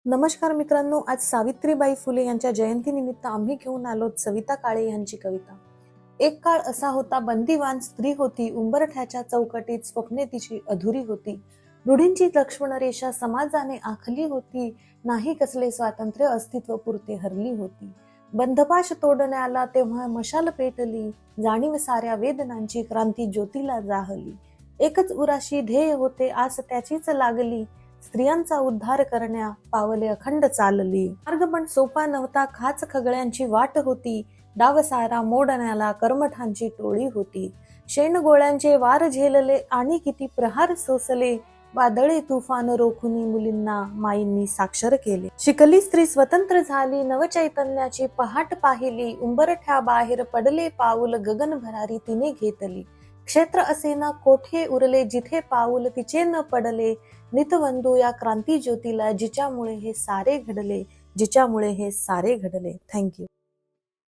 नमस्कार मित्रांनो, आज सावित्रीबाई फुले यांच्या जयंतीनिमित्त आम्ही घेऊन आलो सविता काळे यांची कविता। एक काळ असा होता, बंदीवान स्त्री होती, उंबरठ्याच्या चौकटीत स्वप्ने तिची अधुरी होती। रूढींची लक्ष्मण रेषा समाजाने आखली होती, नाही कसले स्वातंत्र्य अस्तित्व पुरते हरली होती। बंधपाश तोडण्याला तेव्हा मशाल पेटली, जाणीव साऱ्या वेदनांची क्रांती ज्योतीला जाहली। एकच उराशी ध्येय होते, आस त्याचीच लागली, स्त्रियांचा उद्धार करण्या पावले अखंड चालली। मार्ग पण सोपा नव्हता, खाच खगळ्यांची वाट होती, डाव सारा मोडण्याला कर्मठांची टोळी होती। शेण गोळ्यांचे वार झेलले आणि किती प्रहार सोसले, वादळे तुफान रोखुनी मुलींना माईंनी साक्षर केले। शिकली स्त्री स्वतंत्र झाली, नवचैतन्याची पहाट पाहिली, उंबरठ्या बाहेर पडले पाऊल, गगन भरारी तिने घेतली। क्षेत्र असेना कोठे उरले, जिथे पाऊल तिचे न पडले, नितवंदू या क्रांती ज्योतीला, जिच्यामुळे हे सारे घडले, जिच्यामुळे हे सारे घडले। थँक्यू।